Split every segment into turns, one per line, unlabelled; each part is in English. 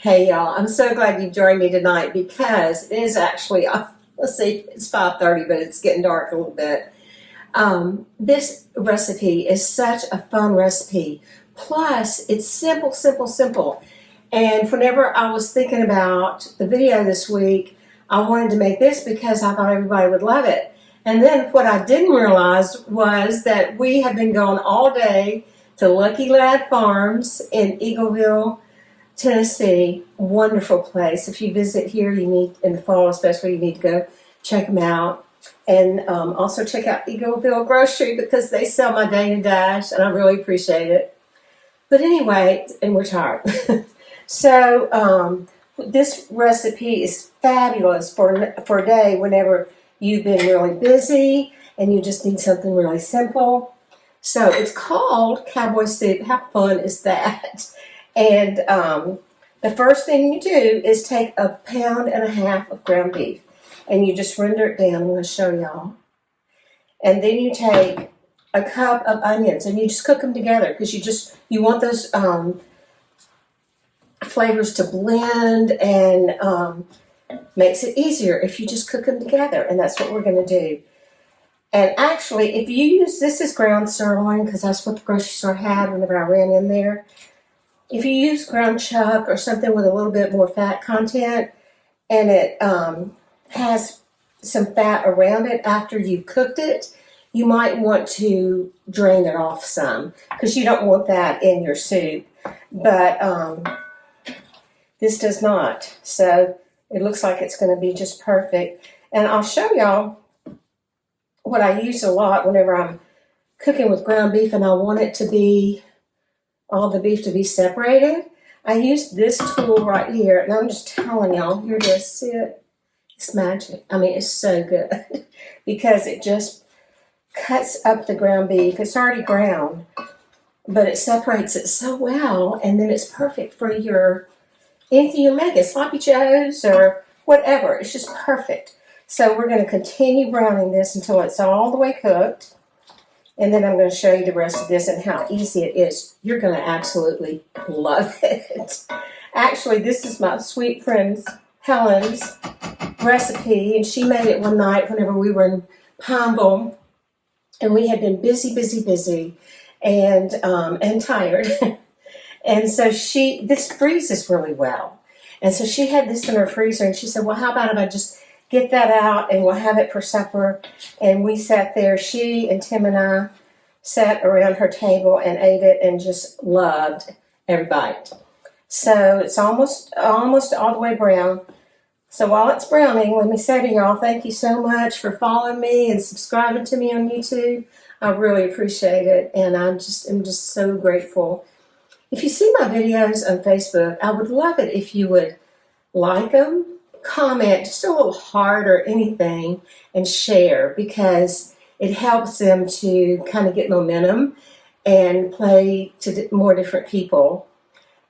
Hey y'all, I'm so glad you joined me tonight because it is actually, let's see, it's 5:30, but it's getting dark a little bit. This recipe is such a fun recipe. Plus, it's simple, simple, simple. And whenever I was thinking about the video this week, I wanted to make this because I thought everybody would love it. And then what I didn't realize was that we have been going all day to Lucky Lad Farms in Eagleville, Tennessee. Wonderful place. If you visit here, you need, in the fall especially, you need to go check them out. And also check out Eagleville Grocery because they sell my Dana Dash and I really appreciate it. But anyway, and we're tired. So this recipe is fabulous for a day whenever you've been really busy and you just need something really simple. So it's called Cowboy Soup. How fun is that? And the first thing you do is take 1.5 pounds of ground beef and you just render it down. I'm going to show y'all. And then you take a cup of onions and you just cook them together because you want those flavors to blend, and makes it easier if you just cook them together. And that's what we're going to do. And actually, if you use, this is ground sirloin because that's what the grocery store had whenever I ran in there. If you use ground chuck or something with a little bit more fat content and it has some fat around it after you've cooked it, you might want to drain it off some because you don't want that in your soup. But this does not. So it looks like it's going to be just perfect. And I'll show y'all what I use a lot whenever I'm cooking with ground beef and I want it to be all the beef to be separated. I use this tool right here, and I'm just telling y'all, here it is, see it? It's magic. I mean, it's so good because it just cuts up the ground beef. It's already ground, but it separates it so well, and then it's perfect for anything you make it, sloppy joes or whatever. It's just perfect. So we're going to continue browning this until it's all the way cooked. And then I'm going to show you the rest of this and how easy it is. You're going to absolutely love it. Actually, this is my sweet friend Helen's recipe, and she made it one night whenever we were in Pineville, and we had been busy, and tired. And so this freezes really well. And so she had this in her freezer, and she said, well, how about if I just get that out and we'll have it for supper. And we sat there, she and Tim and I sat around her table and ate it and just loved every bite. So it's almost all the way brown. So while it's browning, let me say to y'all, thank you so much for following me and subscribing to me on YouTube. I really appreciate it, and I'm just so grateful. If you see my videos on Facebook, I would love it if you would like them, comment just a little heart or anything, and share, because it helps them to kind of get momentum and play to more different people,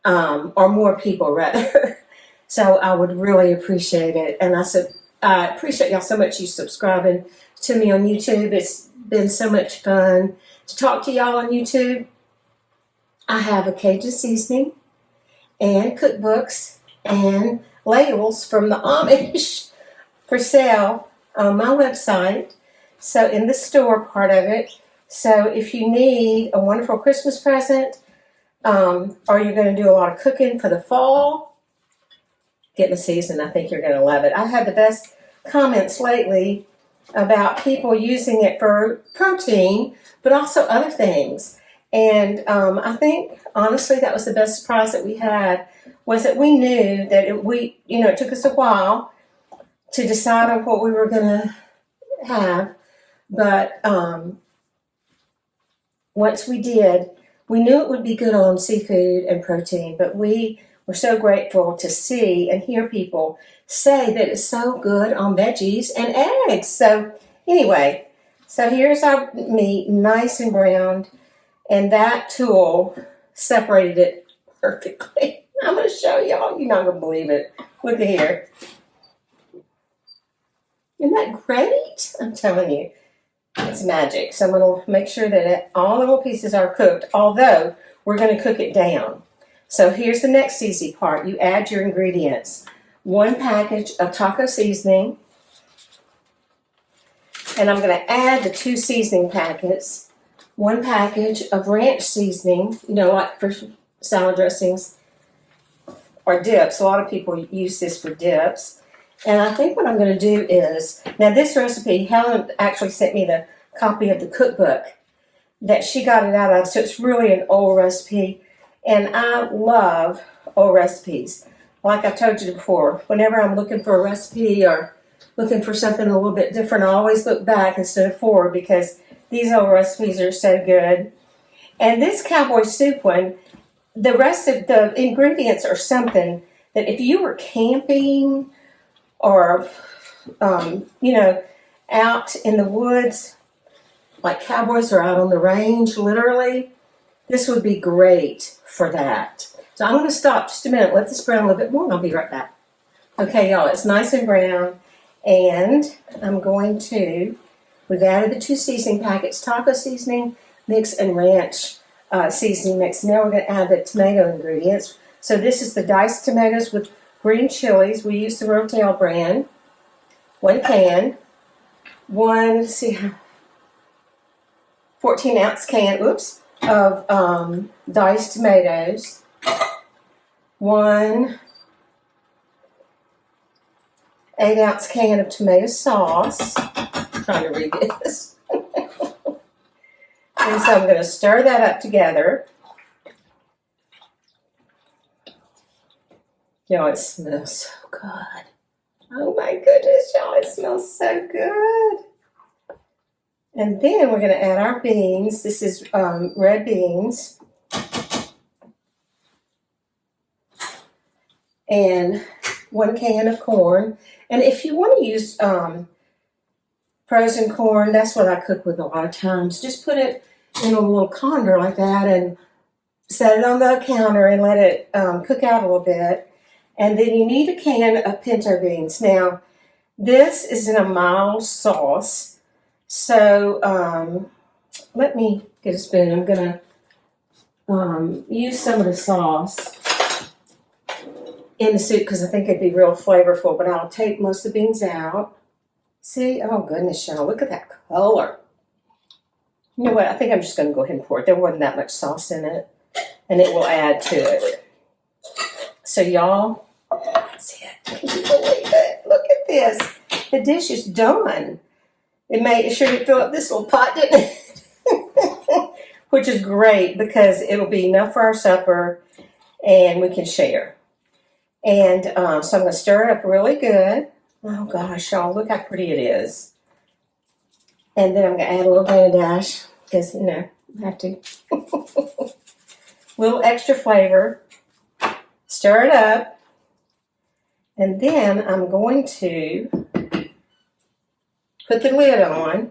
or more people rather. So I would really appreciate it. And I appreciate y'all so much, you subscribing to me on YouTube. It's been so much fun to talk to y'all on YouTube. I have a Cajun seasoning and cookbooks and labels from the Amish for sale on my website. So in the store part of it. So if you need a wonderful Christmas present, or you're going to do a lot of cooking for the fall, get the season. I think you're going to love it. I've had the best comments lately about people using it for protein, but also other things. And I think, honestly, that was the best surprise that we had, was that we knew that it took us a while to decide on what we were going to have. But once we did, we knew it would be good on seafood and protein. But we were so grateful to see and hear people say that it's so good on veggies and eggs. So anyway, so here's our meat, nice and browned. And that tool separated it perfectly. I'm going to show y'all. You're not going to believe it. Look at here. Isn't that great? I'm telling you. It's magic. So I'm going to make sure that all the little pieces are cooked, although we're going to cook it down. So here's the next easy part. You add your ingredients. 1 package of taco seasoning. And I'm going to add the 2 seasoning packets. 1 package of ranch seasoning, like for salad dressings or dips. A lot of people use this for dips. And I think what I'm going to do is, now this recipe, Helen actually sent me the copy of the cookbook that she got it out of. So it's really an old recipe. And I love old recipes. Like I told you before, whenever I'm looking for a recipe or looking for something a little bit different, I always look back instead of forward because these old recipes are so good. And this Cowboy Soup one, the rest of the ingredients are something that if you were camping or, out in the woods, like cowboys are out on the range, literally, this would be great for that. So I'm going to stop just a minute, let this brown a little bit more, and I'll be right back. Okay, y'all, it's nice and brown, and we've added the 2 seasoning packets, taco seasoning mix and ranch seasoning mix. Now we're going to add the tomato ingredients. So this is the diced tomatoes with green chilies. We use the Rotel brand. 1 can. 14-ounce can, of diced tomatoes. 1 8-ounce can of tomato sauce. I'm trying to read this. And so I'm going to stir that up together. Y'all, it smells so good. Oh my goodness, y'all, it smells so good. And then we're going to add our beans. This is red beans. And 1 can of corn. And if you want to use frozen corn, that's what I cook with a lot of times. Just put it in a little colander like that and set it on the counter and let it cook out a little bit. And then you need a can of pinto beans. Now, this is in a mild sauce. So let me get a spoon. I'm going to use some of the sauce in the soup because I think it'd be real flavorful, but I'll take most of the beans out. See? Oh, goodness, y'all. Look at that color. You know what? I think I'm just going to go ahead and pour it. There wasn't that much sauce in it, and it will add to it. So, y'all, see it? Can you believe it? Look at this. The dish is done. It made sure to fill up this little pot, didn't it? Which is great because it'll be enough for our supper, and we can share. And so I'm going to stir it up really good. Oh, gosh, y'all, look how pretty it is. And then I'm going to add a little Vanilla Dash because, I have to. A little extra flavor. Stir it up. And then I'm going to put the lid on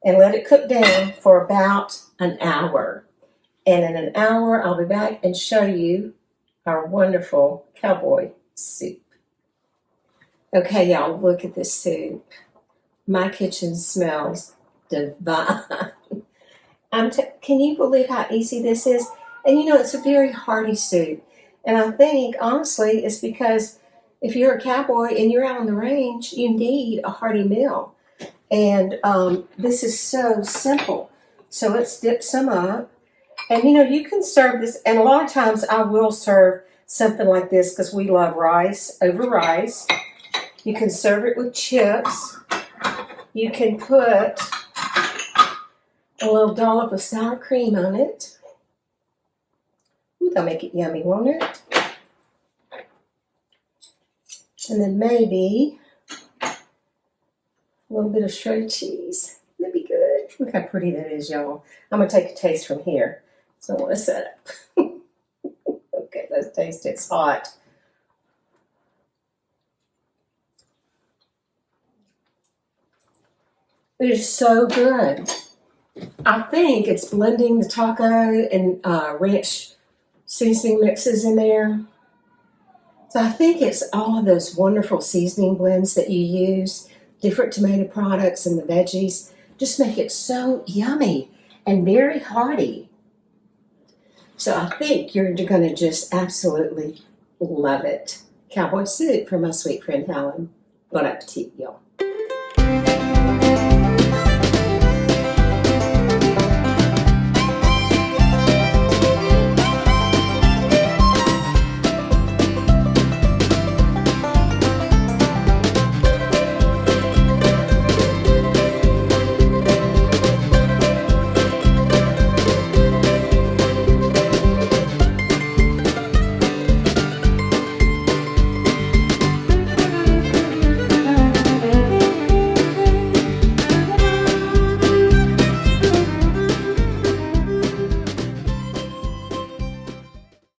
and let it cook down for about an hour. And in an hour, I'll be back and show you our wonderful Cowboy Soup. Okay, y'all, look at this soup. My kitchen smells divine. Can you believe how easy this is? And it's a very hearty soup. And I think, honestly, it's because if you're a cowboy and you're out on the range, you need a hearty meal. And this is so simple. So let's dip some up. And, you can serve this. And a lot of times I will serve something like this because we love rice over rice. You can serve it with chips. You can put a little dollop of sour cream on it. Ooh, that'll make it yummy, won't it? And then maybe a little bit of shredded cheese. That'd be good. Look how pretty that is, y'all. I'm going to take a taste from here. So I want to set up. Okay, let's taste it. It's hot. It is so good. I think it's blending the taco and ranch seasoning mixes in there. So I think it's all of those wonderful seasoning blends that you use, different tomato products and the veggies, just make it so yummy and very hearty. So I think you're going to just absolutely love it. Cowboy Soup from my sweet friend Helen. Bon appetit, y'all.